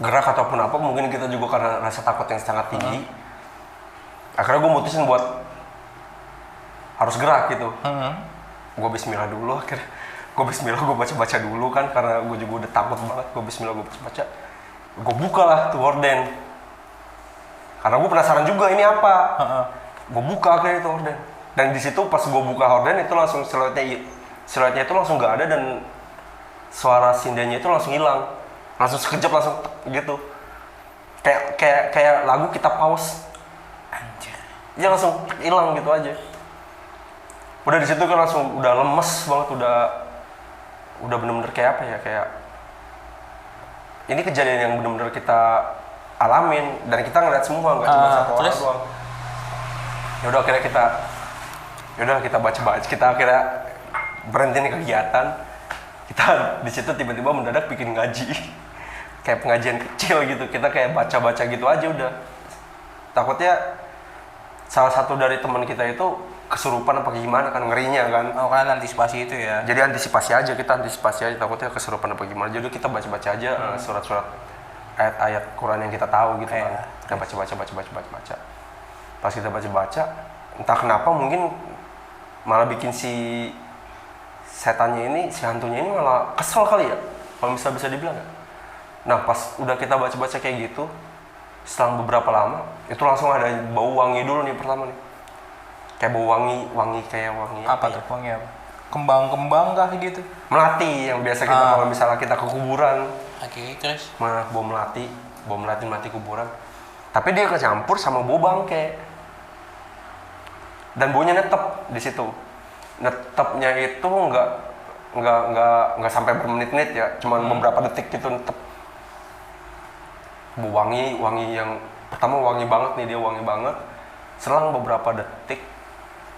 gerak ataupun apa, mungkin kita juga karena rasa takut yang sangat tinggi. Akhirnya gue mutusin buat harus gerak gitu. Gue bismillah dulu akhirnya. Gue bismillah, gue baca-baca dulu kan karena gue juga udah takut banget. Gue bismillah, gue baca-baca. Gue buka lah tuh horden. Karena gue penasaran juga ini apa. Gue buka akhirnya itu horden. Dan di situ pas gue buka horden itu langsung siluetnya itu langsung nggak ada dan suara sindanya itu langsung hilang, langsung sekejap langsung gitu, kayak lagu kita pause, Anjir. ya langsung hilang gitu aja. Udah di situ kan langsung udah lemes banget, udah bener-bener kayak apa ya, kayak ini kejadian yang bener-bener kita alamin dan kita ngeliat semua, nggak cuma satu orang doang. Yaudah akhirnya kita baca-baca, kita akhirnya berhenti nih kegiatan. Kita di situ tiba-tiba mendadak bikin ngaji, kayak pengajian kecil gitu. Kita kayak baca-baca gitu aja udah. Takutnya salah satu dari teman kita itu kesurupan apa gimana kan, ngerinya kan. Oh kan antisipasi itu ya. Jadi antisipasi aja, takutnya kesurupan apa gimana. Jadi kita baca-baca aja surat-surat ayat-ayat Quran yang kita tahu gitu kan. Kita baca. Pas kita baca-baca, entah kenapa mungkin malah bikin si setannya ini, si hantunya ini malah kesel kali ya, kalau bisa dibilang ya. Nah pas udah kita baca-baca kayak gitu, setelah beberapa lama itu langsung ada bau wangi dulu nih pertama nih, kayak bau wangi kayak wangi Apa tuh wangi apa? Kembang-kembang kah gitu? melati yang biasa kita kalau misalnya kita ke kuburan. Oke, terus? Bau melati kuburan, tapi dia kecampur sama bau bangke dan baunya netep di situ. Netepnya itu nggak sampai bermenit-menit ya, cuman beberapa detik gitu netep. Bau wangi yang pertama wangi banget nih, dia wangi banget. Selang beberapa detik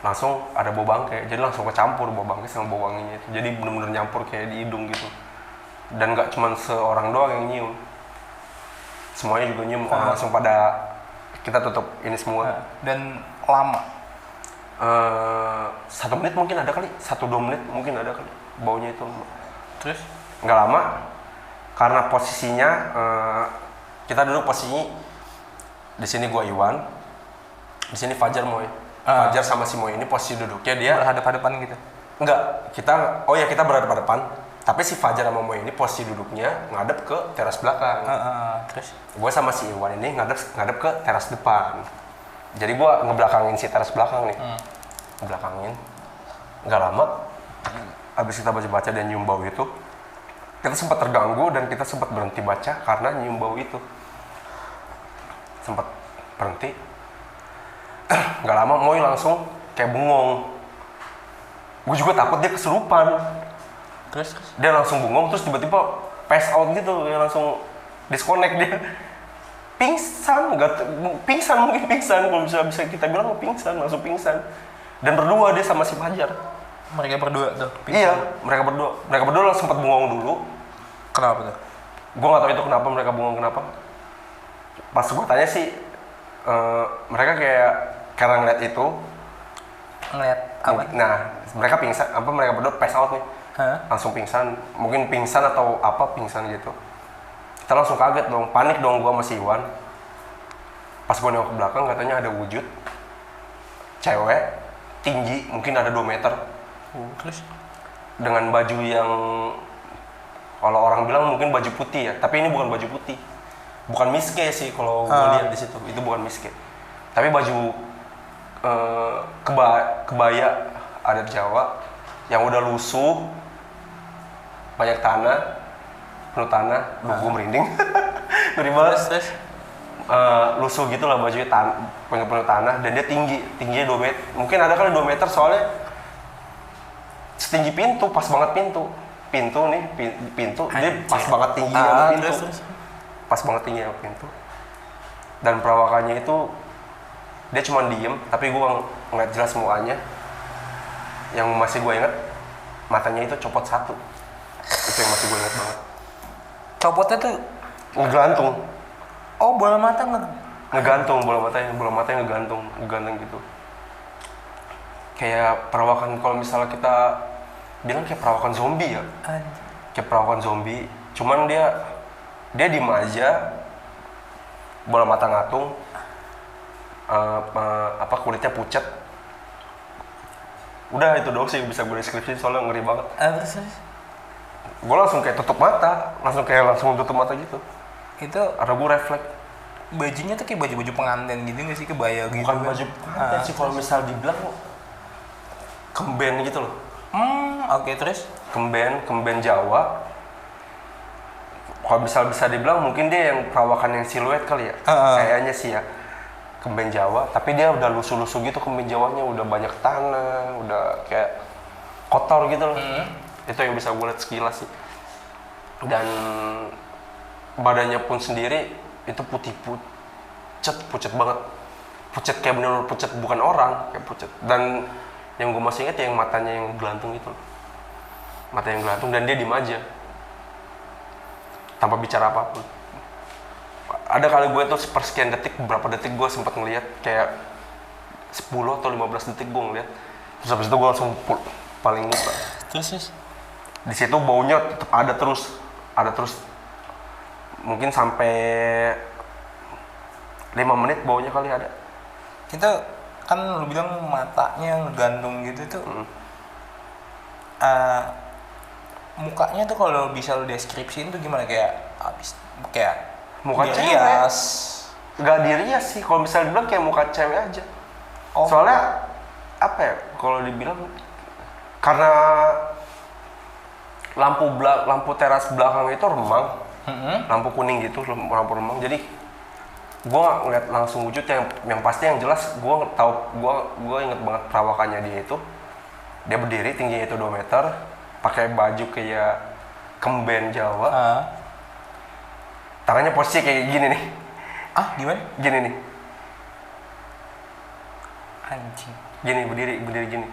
langsung ada bau bangke, jadi langsung kecampur bau bangke sama bau wanginya itu, jadi bener-bener nyampur kayak di hidung gitu. Dan nggak cuma seorang doang yang nyium, semuanya juga nyium. Orang langsung pada kita tutup ini semua. Dan lama? 1 menit mungkin ada kali, 1-2 menit mungkin ada kali baunya itu. Terus? Nggak lama, karena posisinya kita duduk posisi di sini gua Iwan, di sini Fajar Moy. Fajar sama si Moy ini posisi duduknya dia Berhadap-hadapan gitu? enggak, kita berhadapan-hadapan, tapi si Fajar sama Moy ini posisi duduknya ngadep ke teras belakang. Terus? Gue sama si Iwan ini ngadep ke teras depan. Jadi gue ngebelakangin si teras belakang nih. Ngebelakangin. Nggak lama, abis kita baca-baca dan nyium bau itu, kita sempat terganggu dan kita sempat berhenti baca karena nyium bau itu. Sempat berhenti. Nggak lama, Moy langsung kayak bengong. Gue juga takut dia kesurupan. Terus? Dia langsung bengong, terus tiba-tiba pass out gitu, ya langsung disconnect dia. Pingsan, mungkin pingsan, kalau bisa kita bilang pingsan, langsung pingsan. Dan berdua dia sama si Fajar. Mereka berdua tuh? Pingsan. Iya, mereka berdua sempat bengong dulu. Kenapa tuh? Gue nggak tahu itu kenapa mereka bengong kenapa. Pas gue tanya sih, mereka kayak karena ngeliat itu. Ngeliat apa? Nah, mereka pingsan, mereka berdua pass out nih. Langsung pingsan, mungkin pingsan atau apa pingsan gitu. Kita langsung kaget dong, panik dong gua sama si Iwan. Pas gua nengok ke belakang katanya ada wujud cewek tinggi, mungkin ada 2 meter. Terus? Dengan baju yang kalau orang bilang mungkin baju putih ya, tapi ini bukan baju putih. Bukan miske sih kalau gua lihat di situ, itu bukan miske. Tapi baju kebaya adat Jawa yang udah lusuh, banyak tanah, penuh tanah, gue merinding. Ngeri banget. Terus? Lusuh gitu lah bajunya, penuh tanah, dan dia tingginya 2 meter. Mungkin ada kali 2 meter soalnya setinggi pintu, pas banget pintu. Dia pas banget tinggi sama pintu. Terus. Pas banget tinggi sama pintu. Dan perawakannya itu dia cuma diem, tapi gue ngeliat jelas mukanya. Yang masih gue inget, matanya itu copot 1. Itu yang masih gue inget banget. Copotnya tuh? Ngegantung. Oh, bola mata Ngegantung, bola matanya ngegantung gitu. Kayak perawakan, kalau misalnya kita bilang kayak perawakan zombie ya. Kayak perawakan zombie, cuman dia diem aja, bola mata ngatung, kulitnya pucat. Udah itu doang sih yang bisa gue deskripsi, soalnya ngeri banget. Terus? Gue langsung kayak tutup mata, langsung tutup mata gitu. Itu Karena gue refleks. bajunya tuh kayak baju-baju pengantin gitu nggak sih, kebaya gitu? Bukan baju pengantin sih, kalau misal dibilang kemben gitu loh. Oke, terus? Kemben Jawa, kalau bisa dibilang mungkin dia yang perawakan yang siluet kali ya. Kayaknya sih ya. Kemben Jawa, tapi dia udah lusuh-lusuh gitu kemben Jawanya, udah banyak tanah, udah kayak kotor gitu loh. Itu yang bisa gue lihat sekilas sih. Dan badannya pun sendiri itu putih pucet banget. Pucet kayak bener-bener pucet, bukan orang, kayak pucet. Dan yang gue masih ingat yang matanya yang gelantung gitu loh. Mata yang gelantung dan dia diem aja. Tanpa bicara apapun. Ada kali gue tuh sepersekian detik, beberapa detik gue sempat ngeliat kayak 10 atau 15 detik gue ngeliat. Terus habis itu gue langsung paling lupa. Terus? Di situ baunya tetap ada terus. Mungkin sampai 5 menit baunya kali ada. Itu kan lu bilang matanya ngegantung gitu tuh. Mukanya tuh kalau bisa lu deskripsiin tuh gimana, kayak Muka dirias. Gak dirias sih, kalau misalnya dibilang kayak muka cewek aja. Oh. Soalnya apa ya, kalau dibilang karena lampu teras belakang itu remang, lampu kuning gitu, lampu remang. Jadi gue ngeliat langsung wujud yang pasti yang jelas gue inget banget perawakannya dia itu. Dia berdiri tingginya itu 2 meter, pakai baju kayak kemben Jawa. Tangannya posisi kayak gini nih. Gimana? Gini nih. Anjing. Gini, berdiri gini.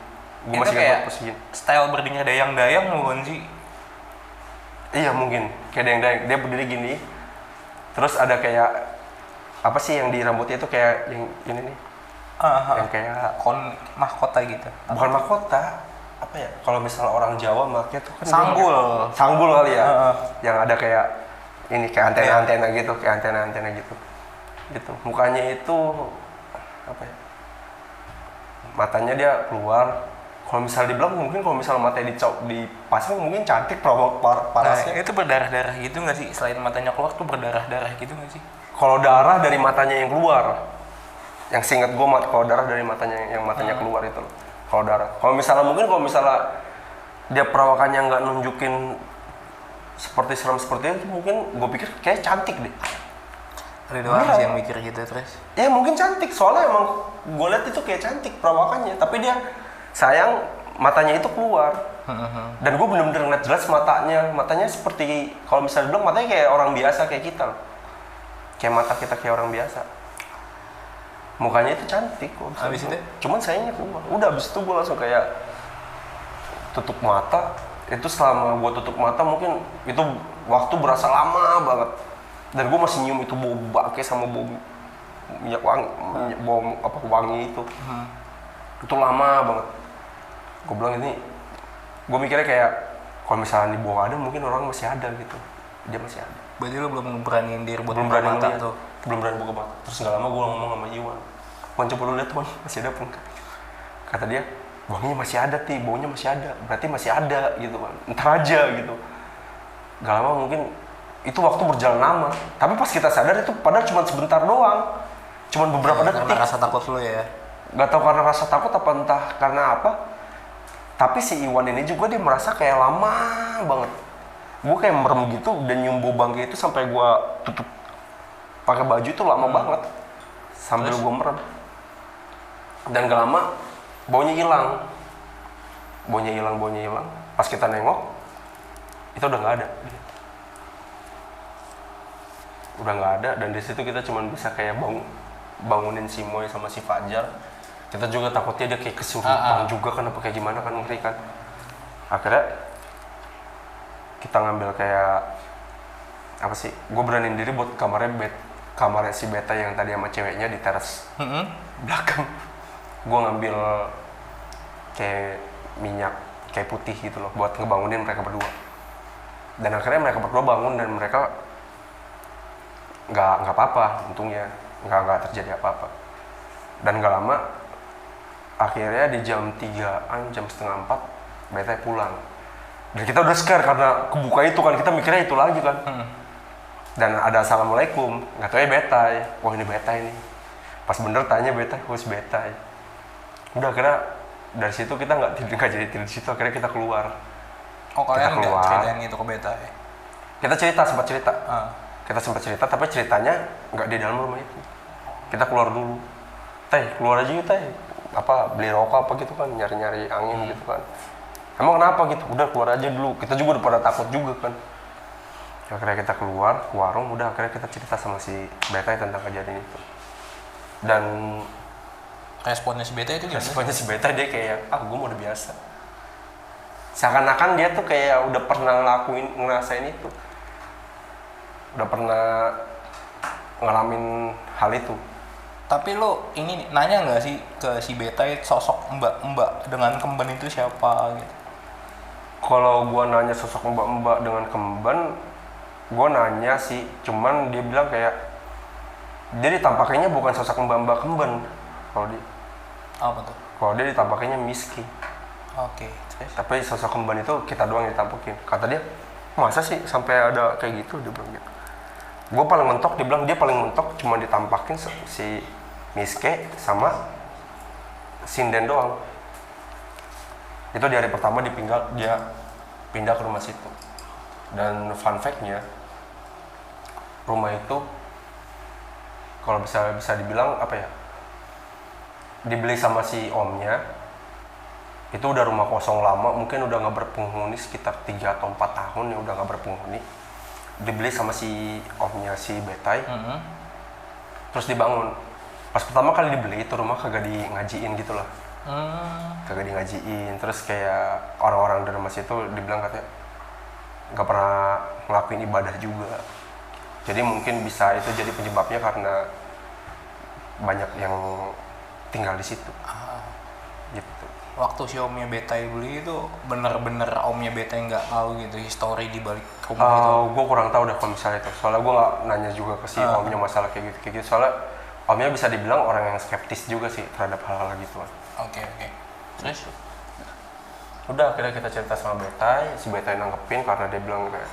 Gue Itu masih kayak ingat posisi gini. style berdirinya dayang-dayang bukan sih? Iya mungkin, kayak dayang-dayang. Dia berdiri gini. Terus ada kayak apa sih yang di rambutnya itu kayak yang ini nih. Yang kayak Mahkota gitu. bukan mahkota. Apa ya? Kalau misalnya orang Jawa makanya tuh kan Sanggul kali ya. Yang ada kayak ini kayak antena-antena gitu, kayak antena-antena gitu. Gitu. Mukanya itu apa ya? Matanya dia keluar. Kalau misalnya dibilang mungkin kalau misalnya matanya dipasang mungkin cantik parasnya. Itu berdarah-darah gitu nggak sih? Selain matanya keluar tuh berdarah-darah gitu nggak sih? Kalau darah dari matanya yang keluar, yang seingat gue kalau darah dari matanya yang matanya keluar itu. Kalau darah. Kalau misalnya dia perawakannya nggak nunjukin seperti seram seperti itu, mungkin gue pikir kayak cantik deh. Ada doang sih yang mikir gitu terus. Ya mungkin cantik, soalnya emang gue lihat itu kayak cantik perawakannya, tapi dia sayang matanya itu keluar. Dan gue bener-bener ngeliat jelas matanya seperti kalau misalnya bilang matanya kayak orang biasa kayak kita loh. Kayak mata kita kayak orang biasa. Mukanya itu cantik kok. Habis itu? Cuman sayangnya keluar. Udah abis itu gue langsung kayak tutup mata. Itu selama gue tutup mata mungkin itu waktu berasa lama banget. Dan gue masih nyium itu bau bake sama bau minyak wangi, wangi itu. Itu lama banget. Gue bilang ini, gue mikirnya kayak kalau misalnya di bawah ada mungkin orang masih ada gitu. Dia masih ada. Berarti lu belum beraniin diri buat Belum buka berani mata ngeliat tuh. Belum berani buka mata. Terus nggak lama gue ngomong sama Iwan. Wan, coba lu lihat Wan, masih ada pun. Kata dia, wanginya masih ada baunya masih ada. Berarti masih ada gitu kan. Entar aja gitu. Gak lama mungkin itu waktu berjalan lama. Tapi pas kita sadar itu padahal cuma sebentar doang. Cuma beberapa detik. Karena rasa takut lu ya. Gak tahu karena rasa takut apa entah karena apa. Tapi si Iwan ini juga dia merasa kayak lama banget. Gue kayak merem gitu dan nyium bau bangke itu sampai gue tutup pakai baju itu lama banget. Sambil gue merem. Dan gak lama baunya hilang. Baunya hilang. Pas kita nengok itu udah nggak ada. Udah nggak ada dan di situ kita cuma bisa kayak bangunin si Moy sama si Fajar. Kita juga takutnya dia kayak kesurupan juga kan apa kayak gimana kan, ngeri kan. Akhirnya kita ngambil kayak apa sih? Gue beraniin diri buat kamarnya si Beta yang tadi sama ceweknya di teras belakang. Gue ngambil kayak minyak kayak putih gitu loh buat ngebangunin mereka berdua. Dan akhirnya mereka berdua bangun dan mereka nggak apa-apa, untungnya nggak terjadi apa-apa. Dan nggak lama akhirnya di jam 3-an, jam setengah 4 Beta pulang. Dan kita udah scare karena kebuka itu kan, kita mikirnya itu lagi kan. Dan ada assalamualaikum, nggak tahu ya Beta ya. Wah ini Beta ini. Pas bener tanya Beta, who's Beta ya. Udah akhirnya dari situ kita nggak jadi tidur di situ, akhirnya kita keluar. Oh kalian Kita nggak keluar. ceritain itu ke Beta ya? Kita sempat cerita. Ah. Kita sempat cerita, tapi ceritanya nggak di dalam rumah itu. Kita keluar dulu. Teh, keluar aja yuk teh. Apa, beli rokok apa gitu kan, nyari-nyari angin gitu kan. Emang kenapa gitu? Udah keluar aja dulu. Kita juga udah pada takut juga kan. Akhirnya kita keluar ke warung, udah akhirnya kita cerita sama si Betai tentang kejadian itu. Dan Responnya si Beta itu gimana? responnya si Betai dia kayak, gue mau udah biasa. Seakan-akan dia tuh kayak udah pernah ngerasain itu. Udah pernah ngalamin hal itu. Tapi lo ini nanya nggak sih ke si Beta sosok mbak-mbak dengan kemben itu siapa gitu? Kalau gua nanya sosok mbak-mbak dengan kemben, gua nanya sih, cuman dia bilang kayak dia ditampakinnya bukan sosok mbak-mbak kemben. Kalau dia, Apa tuh? kalau dia ditampakinnya Miski. Oke, terus? Tapi sosok kemben itu kita doang yang ditampakin. Kata dia, masa sih sampai ada kayak gitu? Dia bilang gitu. Gue paling mentok, dia bilang dia paling mentok cuma ditampakin si Miske sama Sinden doang. Itu di hari pertama dia pindah ke rumah situ. Dan fun fact-nya, rumah itu kalau bisa dibilang apa ya, dibeli sama si omnya. Itu udah rumah kosong lama, mungkin udah nggak berpenghuni sekitar 3 atau 4 tahun ya udah nggak berpenghuni. Dibeli sama si omnya si Betai, terus dibangun. Pas pertama kali dibeli itu rumah kagak di ngajiin gitu lah, kagak di ngajiin. Terus kayak orang-orang dari rumah situ dibilang katanya nggak pernah ngelakuin ibadah juga. Jadi mungkin bisa itu jadi penyebabnya karena banyak yang tinggal di situ. Gitu. Waktu si omnya Beta beli itu bener-bener omnya Beta nggak tahu gitu histori di balik rumah itu. Gue kurang tahu deh kalau misalnya itu. Soalnya gue nggak nanya juga ke si omnya masalah kayak gitu. Soalnya omnya bisa dibilang orang yang skeptis juga sih terhadap hal-hal gitu. Oke. Terus? Udah akhirnya kita cerita sama Betai, si Betai nanggepin karena dia bilang kayak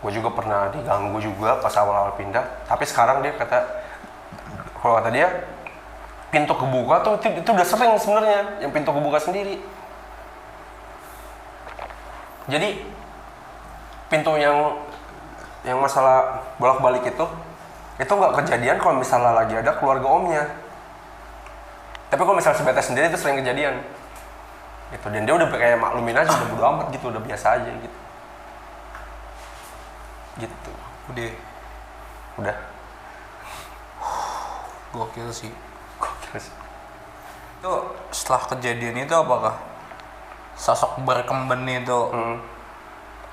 gue juga pernah diganggu juga pas awal-awal pindah. Tapi sekarang dia kalau kata dia pintu kebuka tuh itu udah sering sebenarnya, yang pintu kebuka sendiri. Jadi pintu yang masalah bolak-balik itu nggak kejadian kalau misalnya lagi ada keluarga omnya. Tapi kalau misalnya si Beta sendiri itu sering kejadian. Gitu, dan dia udah kayak maklumin aja, udah bodo amat gitu, udah biasa aja gitu. Gitu. Udah. Gokil sih. Gokil sih. Itu setelah kejadian itu apakah sosok berkemben itu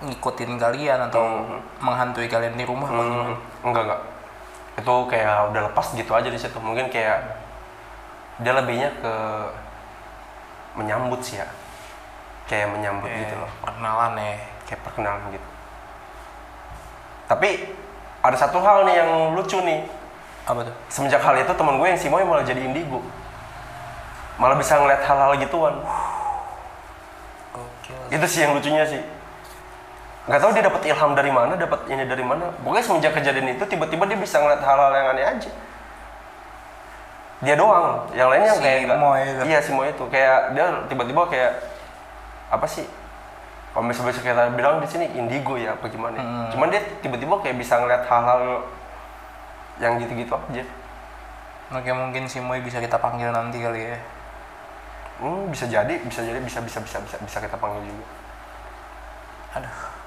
ngikutin kalian atau menghantui kalian di rumah? Enggak. Itu kayak udah lepas gitu aja di situ. Mungkin kayak dia lebihnya ke menyambut sih ya. Kayak menyambut gitu loh. Perkenalan ya. Kayak perkenalan gitu. Tapi ada satu hal nih yang lucu nih. Apa tuh? Semenjak hal itu temen gue yang si Moy malah jadi indigo. Malah bisa ngeliat hal-hal gituan. Gokil. Itu sih yang lucunya sih. Nggak tahu dia dapat ilham dari mana, dapat ini dari mana. Pokoknya semenjak kejadian itu tiba-tiba dia bisa ngeliat hal-hal yang aneh aja. Dia doang, yang lainnya Si kayak nggak. Moy itu. Iya si Moy itu kayak dia tiba-tiba kayak apa sih? Kalau misalnya kita bilang di sini indigo ya apa gimana? Cuman dia tiba-tiba kayak bisa ngeliat hal-hal yang gitu-gitu aja. Oke, mungkin si Moy bisa kita panggil nanti kali ya. Bisa kita panggil juga. Aduh.